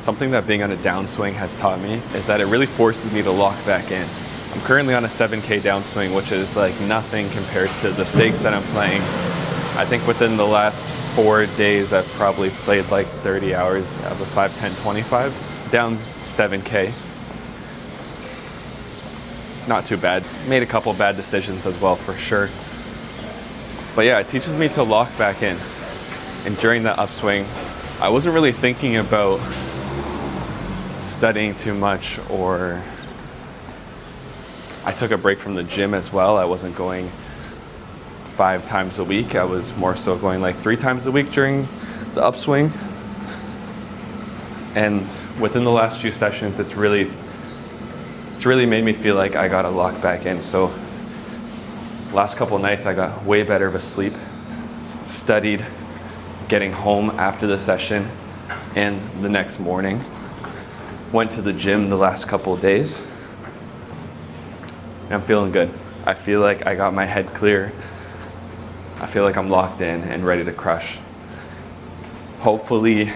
Something that being on a downswing has taught me is that it really forces me to lock back in. I'm currently on a 7K downswing, which is like nothing compared to the stakes that I'm playing. I think within the last 4 days, I've probably played like 30 hours of a 5, 10, 25, down 7K. Not too bad. Made a couple bad decisions as well, for sure. But yeah, it teaches me to lock back in. And during that upswing, I wasn't really thinking about studying too much, or I took a break from the gym as well. I wasn't going 5 times a week. I was more so going like 3 times a week during the upswing. And within the last few sessions, it's really made me feel like I gotta lock back in. So last couple nights I got way better of a sleep, studied, getting home after the session, and the next morning went to the gym the last couple of days. I'm feeling good. I feel like I got my head clear. I feel like I'm locked in and ready to crush. Hopefully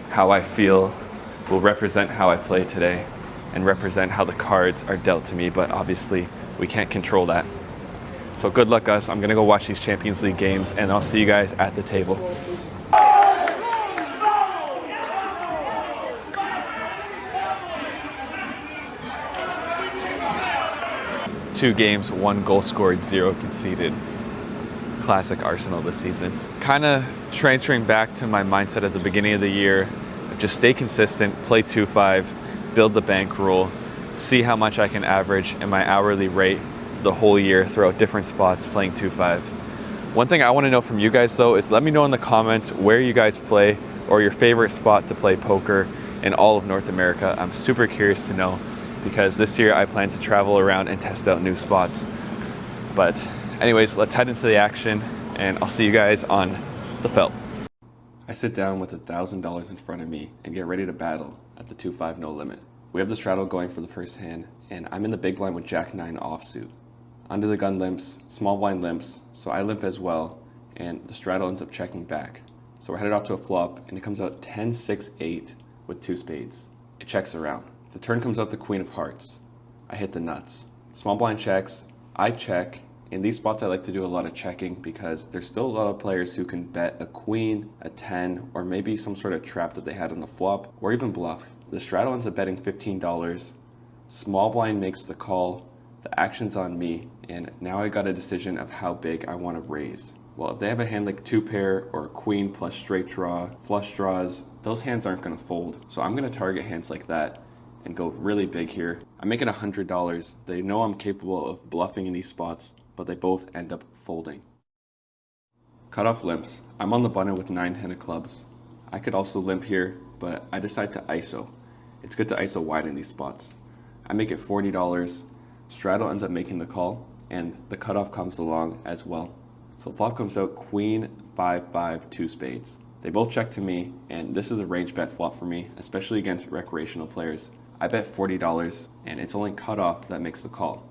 how I feel will represent how I play today and represent how the cards are dealt to me, but obviously we can't control that. So good luck, us. I'm gonna go watch these Champions League games, and I'll see you guys at the table. 2 games, 1 goal scored, 0 conceded. Classic Arsenal this season. Kind of transferring back to my mindset at the beginning of the year, just stay consistent, play 2-5, build the bankroll, see how much I can average in my hourly rate for the whole year throughout different spots playing 2-5. One thing I want to know from you guys though is let me know in the comments where you guys play or your favorite spot to play poker in all of North America. I'm super curious to know, because this year I plan to travel around and test out new spots. But anyways, let's head into the action, and I'll see you guys on the felt. I sit down with $1,000 in front of me and get ready to battle at the 2-5 no limit. We have the straddle going for the first hand, and I'm in the big blind with Jack-9 offsuit. Under the gun limps, small blind limps, so I limp as well, and the straddle ends up checking back. So we're headed off to a flop, and it comes out 10-6-8 with 2 spades. It checks around. The turn comes out the queen of hearts. I hit the nuts. Small blind checks, I check. In these spots I like to do a lot of checking because there's still a lot of players who can bet a queen, a 10, or maybe some sort of trap that they had on the flop, or even bluff. The straddle ends up betting $15. Small blind makes the call. The action's on me, and now I got a decision of how big I want to raise. Well, if they have a hand like 2-pair or a queen plus straight draw, flush draws, those hands aren't going to fold. So I'm going to target hands like that and go really big here. I make it $100. They know I'm capable of bluffing in these spots, but they both end up folding. Cutoff limps. I'm on the button with 9-10 of clubs. I could also limp here, but I decide to ISO. It's good to ISO wide in these spots. I make it $40. Straddle ends up making the call, and the cutoff comes along as well. So flop comes out queen, 5-5, 2 spades. They both check to me, and this is a range bet flop for me, especially against recreational players. I bet $40, and it's only cutoff that makes the call.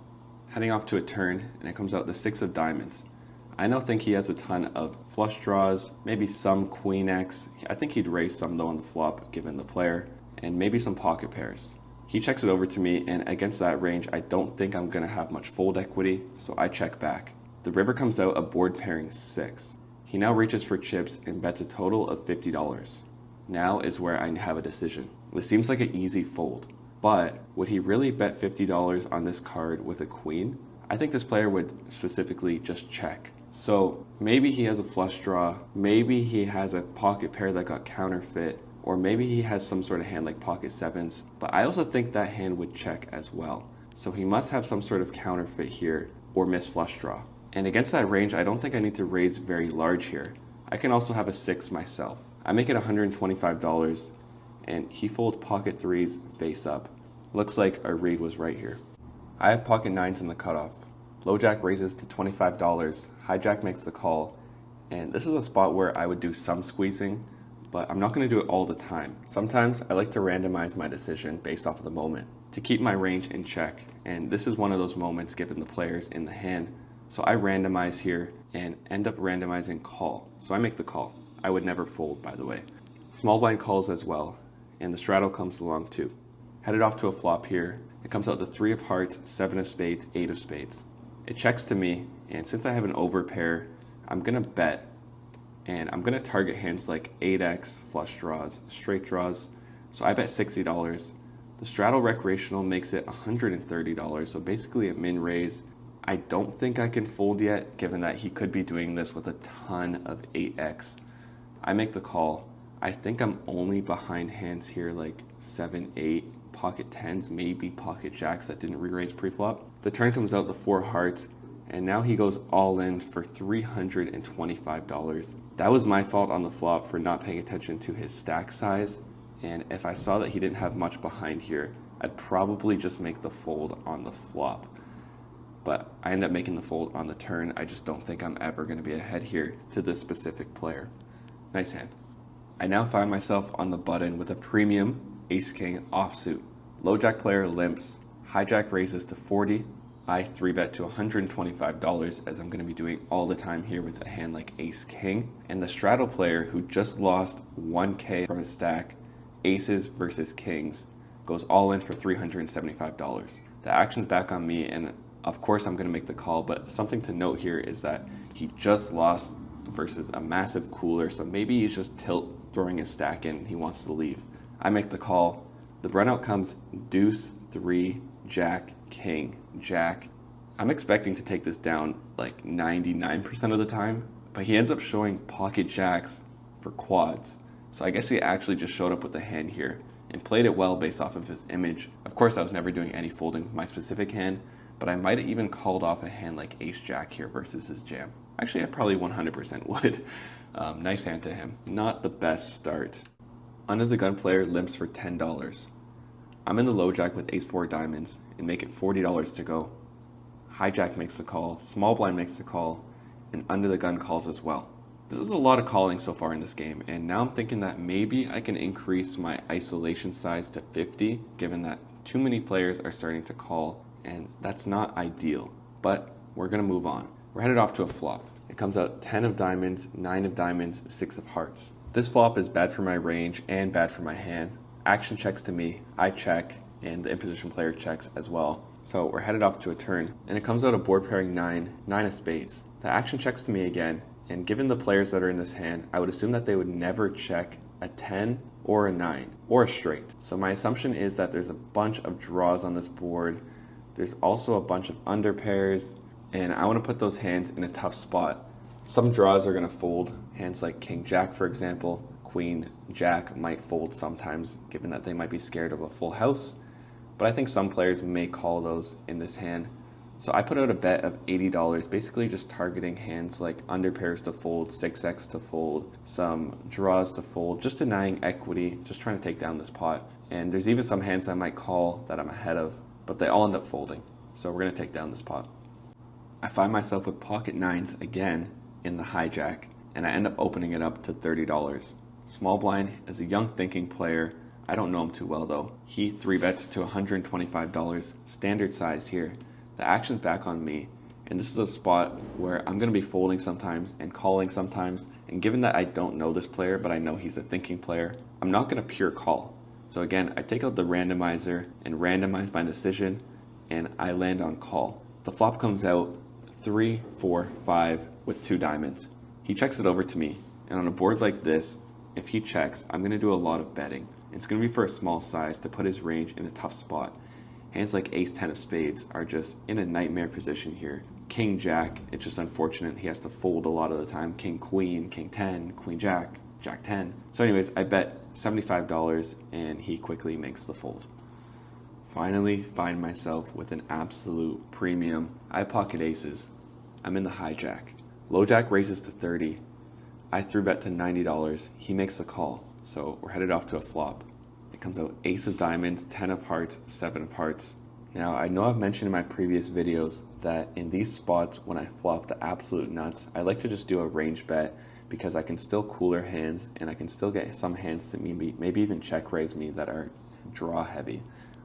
Heading off to a turn, and it comes out the 6 of diamonds. I now think he has a ton of flush draws, maybe some queen X. I think he'd raise some though on the flop, given the player, and maybe some pocket pairs. He checks it over to me, and against that range, I don't think I'm gonna have much fold equity, so I check back. The river comes out a board pairing 6. He now reaches for chips and bets a total of $50. Now is where I have a decision. This seems like an easy fold, but would he really bet $50 on this card with a queen? I think this player would specifically just check. So maybe he has a flush draw, maybe he has a pocket pair that got counterfeit, or maybe he has some sort of hand like pocket 7s, but I also think that hand would check as well. So he must have some sort of counterfeit here or miss flush draw. And against that range, I don't think I need to raise very large here. I can also have a 6 myself. I make it $125, and he folds pocket 3s face up. Looks like our read was right here. I have pocket 9s in the cutoff. Low jack raises to $25, hijack makes the call, and this is a spot where I would do some squeezing, but I'm not going to do it all the time. Sometimes I like to randomize my decision based off of the moment to keep my range in check, and this is one of those moments given the players in the hand. So I randomize here and end up randomizing call. So I make the call. I would never fold, by the way. Small blind calls as well, and the straddle comes along too. Headed off to a flop here. It comes out the 3 of hearts, 7 of spades, 8 of spades. It checks to me, and since I have an overpair, I'm gonna bet, and I'm gonna target hands like 8x, flush draws, straight draws. So I bet $60. The straddle recreational makes it $130, so basically a min raise. I don't think I can fold yet, given that he could be doing this with a ton of 8x. I make the call. I think I'm only behind hands here like 7, 8, pocket 10s, maybe pocket jacks that didn't re-raise pre-flop. The turn comes out the 4 hearts, and now he goes all in for $325. That was my fault on the flop for not paying attention to his stack size, and if I saw that he didn't have much behind here, I'd probably just make the fold on the flop. But I end up making the fold on the turn. I just don't think I'm ever going to be ahead here to this specific player. Nice hand. I now find myself on the button with a premium ace-king offsuit. Low jack player limps, hijack raises to 40. I 3-bet to $125, as I'm going to be doing all the time here with a hand like ace-king. And the straddle player, who just lost 1K from his stack, aces versus kings, goes all in for $375. The action's back on me, and of course I'm going to make the call, but something to note here is that he just lost versus a massive cooler, so maybe he's just tilt throwing his stack in and he wants to leave. I make the call. The runout comes deuce, 3, jack, king, jack. I'm expecting to take this down like 99% of the time, but he ends up showing pocket jacks for quads. So I guess he actually just showed up with the hand here and played it well based off of his image. Of course, I was never doing any folding with my specific hand, but I might have even called off a hand like ace-jack here versus his jam. Actually, I probably 100% would. Nice hand to him. Not the best start. Under the gun player limps for $10. I'm in the low jack with ace-4 diamonds and make it $40 to go. Hijack makes the call, small blind makes the call, and under the gun calls as well. This is a lot of calling so far in this game, and now I'm thinking that maybe I can increase my isolation size to 50, given that too many players are starting to call, and that's not ideal. But we're gonna move on. We're headed off to a flop. It comes out 10 of diamonds, 9 of diamonds, 6 of hearts. This flop is bad for my range and bad for my hand. Action checks to me, I check, and the imposition player checks as well. So we're headed off to a turn, and it comes out a board pairing 9, 9 of spades. The action checks to me again, and given the players that are in this hand, I would assume that they would never check a 10 or a 9 or a straight. So my assumption is that there's a bunch of draws on this board. There's also a bunch of under pairs, and I want to put those hands in a tough spot. Some draws are going to fold. Hands like king jack, for example, queen jack might fold sometimes, given that they might be scared of a full house. But I think some players may call those in this hand. So I put out a bet of $80, basically just targeting hands like under pairs to fold, 6x to fold, some draws to fold, just denying equity, just trying to take down this pot. And there's even some hands I might call that I'm ahead of, but they all end up folding. So we're going to take down this pot. I find myself with pocket 9s again in the hijack, and I end up opening it up to $30. Small blind is a young thinking player. I don't know him too well though. He 3-bets to $125, standard size here. The action's back on me, and this is a spot where I'm going to be folding sometimes and calling sometimes, and given that I don't know this player, but I know he's a thinking player, I'm not going to pure call. So again, I take out the randomizer and randomize my decision, and I land on call. The flop comes out 3, 4, 5 with 2 diamonds. He checks it over to me, and on a board like this, if he checks, I'm going to do a lot of betting. It's going to be for a small size to put his range in a tough spot. Hands like ace-10 of spades are just in a nightmare position here. King-jack, it's just unfortunate. He has to fold a lot of the time. King-queen, king-10, queen-jack, jack-10. So anyways, I bet $75 and he quickly makes the fold. Finally find myself with an absolute premium. I pocket aces. I'm in the hijack. Low jack raises to 30. I 3-bet to $90. He makes the call. So we're headed off to a flop. Comes out ace of diamonds, 10 of hearts, 7 of hearts. Now I know I've mentioned in my previous videos that in these spots when I flop the absolute nuts, I like to just do a range bet because I can still cooler hands and I can still get some hands to maybe even check raise me that are draw heavy.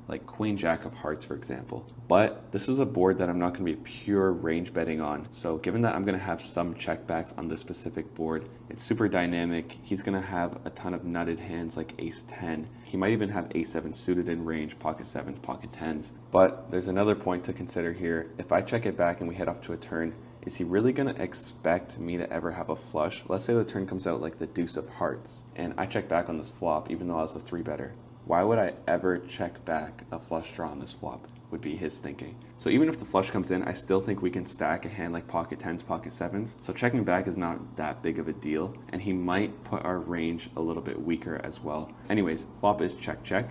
like Queen Jack of Hearts, for example. But this is a board that I'm not going to be pure range betting on. So given that I'm going to have some checkbacks on this specific board, it's super dynamic. He's going to have a ton of nutted hands like ace 10. He might even have ace 7 suited in range, pocket 7s, pocket 10s. But there's another point to consider here. If I check it back and we head off to a turn, is he really going to expect me to ever have a flush? Let's say the turn comes out like the deuce of hearts, and I check back on this flop even though I was the 3-better. Why would I ever check back a flush draw on this flop? Would be his thinking. So even if the flush comes in, I still think we can stack a hand like pocket 10s, pocket 7s. So checking back is not that big of a deal, and he might put our range a little bit weaker as well. Anyways, flop is check, check.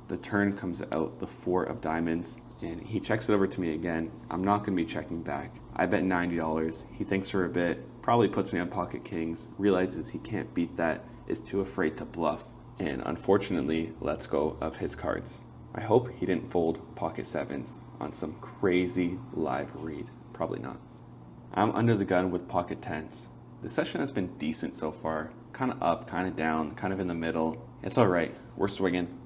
The turn comes out the 4 of diamonds, and he checks it over to me again. I'm not going to be checking back. I bet $90. He thinks for a bit, probably puts me on pocket kings, realizes he can't beat that, is too afraid to bluff, and unfortunately lets go of his cards. I hope he didn't fold pocket 7s on some crazy live read. Probably not. I'm under the gun with pocket 10s. The session has been decent so far. Kind of up, kind of down, kind of in the middle. It's alright. We're swinging.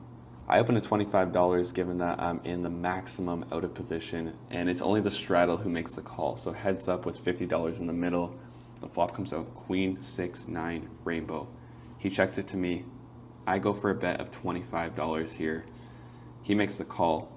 I opened at $25 given that I'm in the maximum out of position, and it's only the straddle who makes the call. So heads up with $50 in the middle. The flop comes out queen, 6, 9, rainbow. He checks it to me. I go for a bet of $25 here. He makes the call.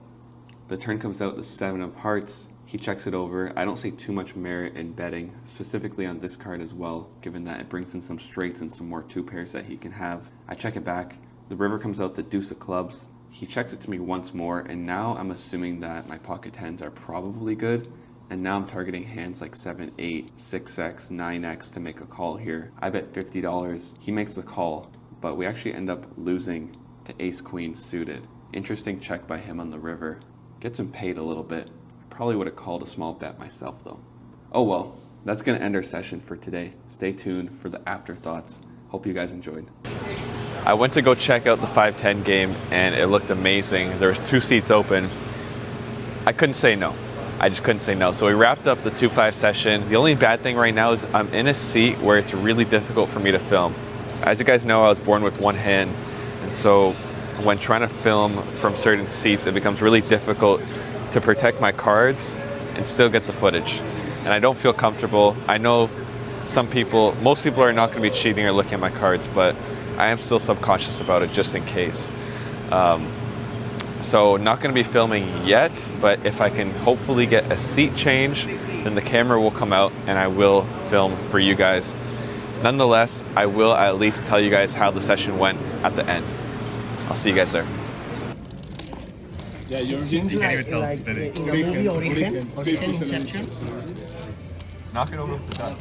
The turn comes out the 7 of hearts. He checks it over. I don't see too much merit in betting, specifically on this card as well, given that it brings in some straights and some more 2 pairs that he can have. I check it back. The river comes out the deuce of clubs. He checks it to me once more, and now I'm assuming that my pocket 10s are probably good. And now I'm targeting hands like 7, 8, 6x, 9x to make a call here. I bet $50. He makes the call, but we actually end up losing to ace queen suited. Interesting check by him on the river. Gets him paid a little bit. I probably would have called a small bet myself though. Oh well, that's going to end our session for today. Stay tuned for the afterthoughts. Hope you guys enjoyed. I went to go check out the 5-10 game and it looked amazing. There was 2 seats open. I couldn't say no. I just couldn't say no. So we wrapped up the 2-5 session. The only bad thing right now is I'm in a seat where it's really difficult for me to film. As you guys know, I was born with one hand, and so when trying to film from certain seats, it becomes really difficult to protect my cards and still get the footage. And I don't feel comfortable. I know most people are not going to be cheating or looking at my cards, but I am still subconscious about it just in case. So not going to be filming yet, but if I can hopefully get a seat change, then the camera will come out and I will film for you guys. Nonetheless, I will at least tell you guys how the session went at the end. I'll see you guys there. Yeah, you Seems can't like, even tell it's like spinning. in the movie Origin Inception. Knock it over with the dot.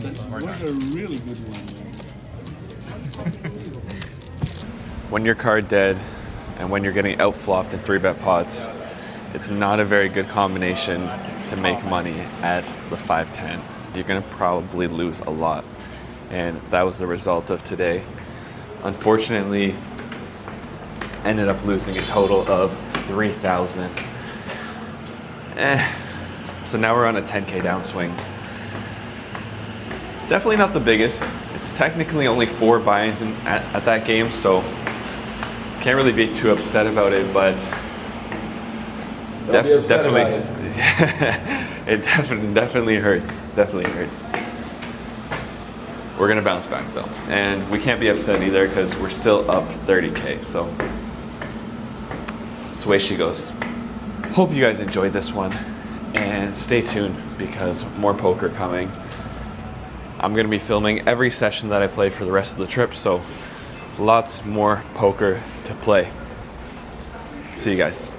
That's a really good one. When you're card dead and when you're getting outflopped in 3-bet pots, it's not a very good combination to make money at the 5-10. You're gonna probably lose a lot. And that was the result of today. Unfortunately, ended up losing a total of 3,000. So now we're on a 10K downswing. Definitely not the biggest. It's technically only 4 buy-ins at that game, so can't really be too upset about it, but definitely it definitely hurts. Definitely hurts. We're gonna bounce back though, and we can't be upset either because we're still up 30K. So that's the way she goes. Hope you guys enjoyed this one, and stay tuned because more poker coming. I'm gonna be filming every session that I play for the rest of the trip, so lots more poker to play. See you guys.